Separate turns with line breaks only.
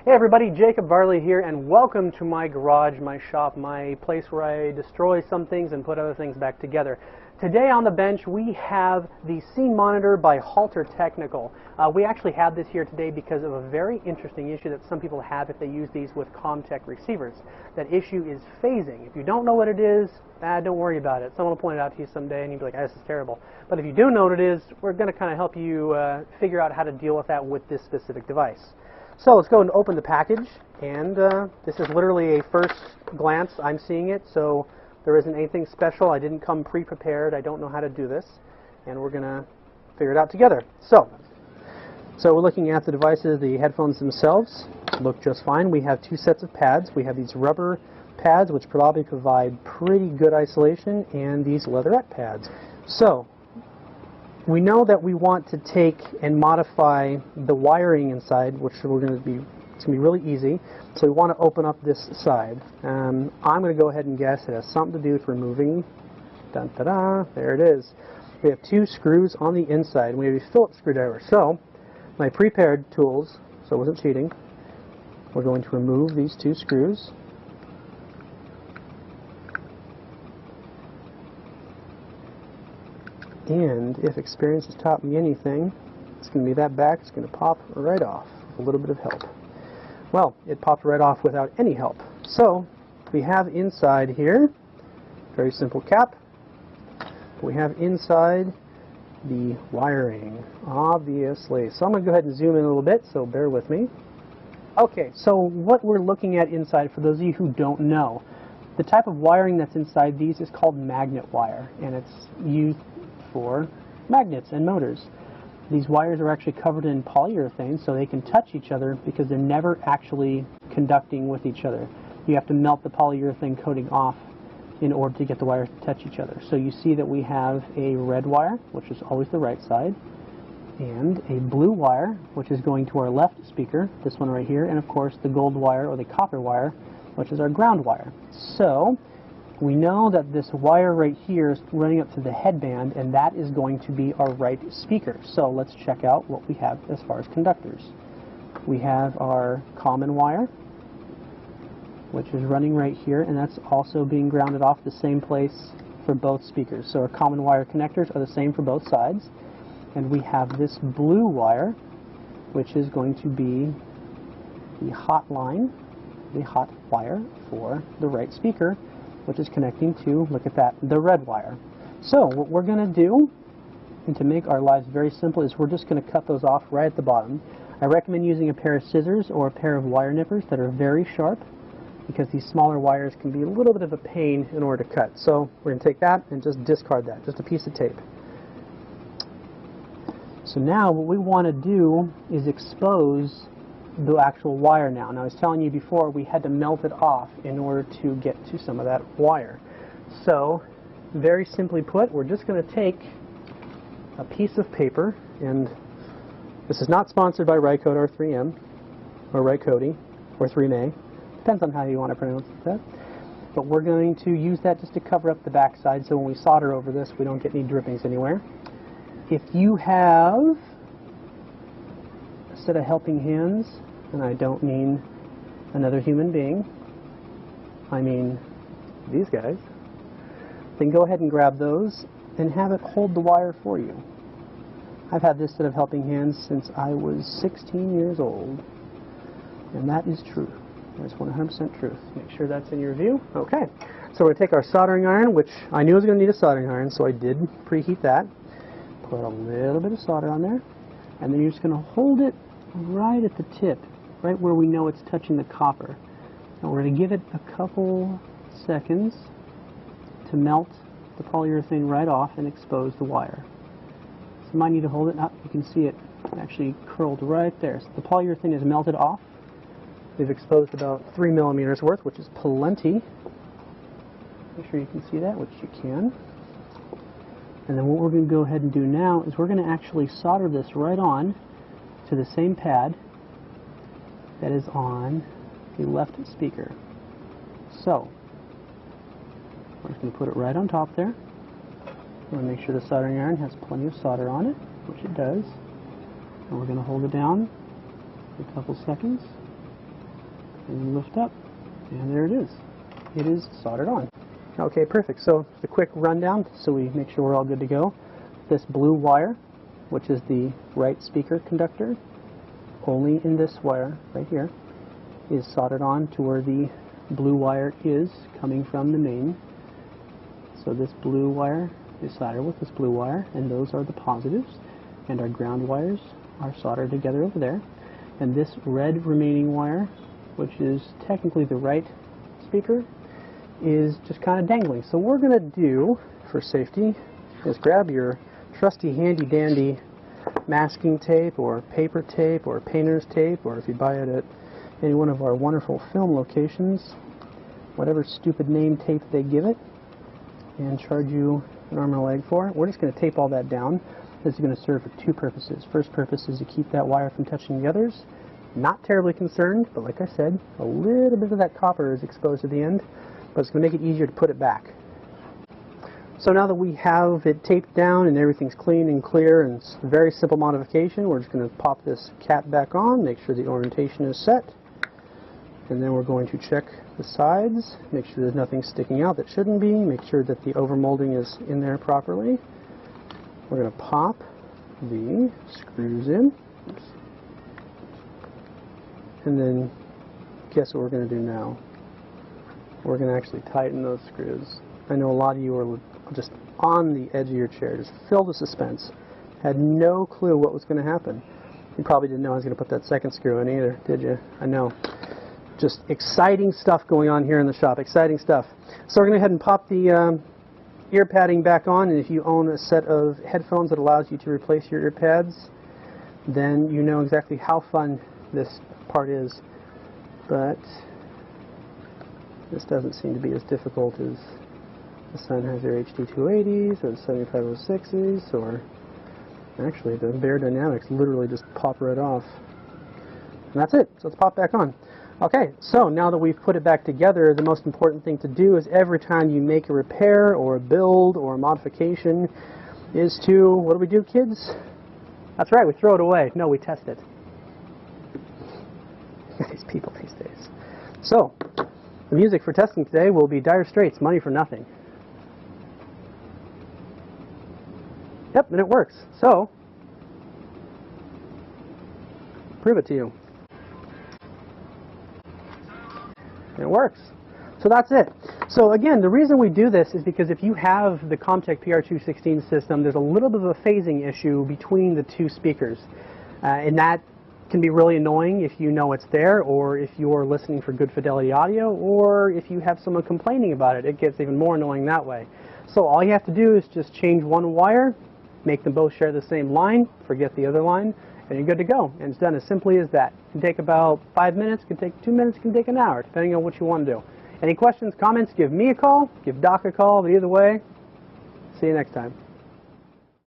Hey everybody, Jacob Varley here, and welcome to my garage, my shop, my place where I destroy some things and put other things back together. Today on the bench we have the Scene Monitor by Halter Technical. We actually have this here today because of a very interesting issue that some people have if they use these with Comtech receivers. That issue is phasing. If you don't know what it is, don't worry about it. Someone will point it out to you someday and you'll be like, this is terrible. But if you do know what it is, we're going to kind of help you figure out how to deal with that with this specific device. So let's go and open the package, and this is literally a first glance. I'm seeing it, so there isn't anything special. I didn't come pre-prepared. I don't know how to do this, and we're going to figure it out together. So we're looking at the devices. The headphones themselves look just fine. We have two sets of pads. We have these rubber pads, which probably provide pretty good isolation, and these leatherette pads. So we know that we want to take and modify the wiring inside, which it's going to be really easy. So we want to open up this side. I'm going to go ahead and guess it has something to do with removing, there it is. We have two screws on the inside. We have a Phillips screwdriver. So my prepared tools, so it wasn't cheating, we're going to remove these two screws. And if experience has taught me anything, it's going to be that back. It's going to pop right off with a little bit of help. Well, it popped right off without any help. So we have inside here, very simple cap. We have inside the wiring, obviously. So I'm going to go ahead and zoom in a little bit, so bear with me. Okay, so what we're looking at inside, for those of you who don't know, the type of wiring that's inside these is called magnet wire, and it's used for magnets and motors. These wires are actually covered in polyurethane so they can touch each other because they're never actually conducting with each other. You have to melt the polyurethane coating off in order to get the wires to touch each other. So you see that we have a red wire, which is always the right side, and a blue wire, which is going to our left speaker, this one right here, and of course the gold wire or the copper wire, which is our ground wire. So we know that this wire right here is running up to the headband, and that is going to be our right speaker. So let's check out what we have as far as conductors. We have our common wire, which is running right here, and that's also being grounded off the same place for both speakers. So our common wire connectors are the same for both sides. And we have this blue wire, which is going to be the hot line, the hot wire for the right speaker, which is connecting to, look at that, the red wire. So what we're going to do, and to make our lives very simple, is we're just going to cut those off right at the bottom. I recommend using a pair of scissors or a pair of wire nippers that are very sharp, because these smaller wires can be a little bit of a pain in order to cut. So we're going to take that and just discard that, just a piece of tape. So now what we want to do is expose the actual wire now. Now I was telling you before we had to melt it off in order to get to some of that wire. So very simply put, we're just going to take a piece of paper, and this is not sponsored by Rycote or 3M or Rycote or 3MA. Depends on how you want to pronounce that. But we're going to use that just to cover up the back side so when we solder over this we don't get any drippings anywhere. If you have a set of helping hands, and I don't mean another human being, I mean these guys, then go ahead and grab those and have it hold the wire for you. I've had this set of helping hands since I was 16 years old, and that is true. That's 100% truth. Make sure that's in your view. Okay, so we're going to take our soldering iron, which I knew I was going to need a soldering iron, so I did preheat that. Put a little bit of solder on there, and then you're just going to hold it right at the tip, right where we know it's touching the copper. And we're going to give it a couple seconds to melt the polyurethane right off and expose the wire. So you might need to hold it up. You can see it actually curled right there. So the polyurethane is melted off. We've exposed about 3 millimeters worth, which is plenty. Make sure you can see that, which you can. And then what we're going to go ahead and do now is we're going to actually solder this right on to the same pad that is on the left speaker. So we're just going to put it right on top there. We want to make sure the soldering iron has plenty of solder on it, which it does. And we're going to hold it down for a couple seconds. and lift up, and there it is. It is soldered on. Okay, perfect. So just a quick rundown so we make sure we're all good to go. This blue wire, which is the right speaker conductor, only in this wire right here, is soldered on to where the blue wire is coming from the main. So this blue wire is soldered with this blue wire, and those are the positives, and our ground wires are soldered together over there. And this red remaining wire, which is technically the right speaker, is just kind of dangling. So what we're going to do for safety is grab your trusty handy dandy masking tape or paper tape or painter's tape, or if you buy it at any one of our wonderful film locations, whatever stupid name tape they give it and charge you an arm and a leg for. We're just going to tape all that down. This is going to serve for two purposes. First purpose is to keep that wire from touching the others. Not terribly concerned, but like I said, a little bit of that copper is exposed at the end, but it's going to make it easier to put it back. So now that we have it taped down and everything's clean and clear, and it's a very simple modification, we're just going to pop this cap back on, make sure the orientation is set, and then we're going to check the sides, make sure there's nothing sticking out that shouldn't be, make sure that the overmolding is in there properly. We're going to pop the screws in. Oops. And then guess what we're going to do now? We're going to actually tighten those screws. I know a lot of you are just on the edge of your chair, just filled with suspense. Had no clue what was going to happen. You probably didn't know I was going to put that second screw in either, did you? I know. Just exciting stuff going on here in the shop. Exciting stuff. So we're going to go ahead and pop the ear padding back on, and if you own a set of headphones that allows you to replace your ear pads, then you know exactly how fun this part is. But this doesn't seem to be as difficult as the Sennheiser HD280s or the 7506s, or actually the Beyerdynamics literally just pop right off. And that's it. So let's pop back on. Okay, so now that we've put it back together, the most important thing to do is every time you make a repair or a build or a modification is to, what do we do, kids? That's right, we throw it away. No, we test it. These people these days. So, the music for testing today will be Dire Straits, Money for Nothing. Yep, and it works. So, prove it to you. And it works. So that's it. So again, the reason we do this is because if you have the Comtech PR216 system, there's a little bit of a phasing issue between the two speakers. And that can be really annoying if you know it's there, or if you're listening for good fidelity audio, or if you have someone complaining about it. It gets even more annoying that way. So all you have to do is just change one wire, make them both share the same line, forget the other line, and you're good to go. And it's done as simply as that. It can take about 5 minutes, it can take 2 minutes, it can take an hour, depending on what you want to do. Any questions, comments, give me a call, give Doc a call, but either way, see you next time.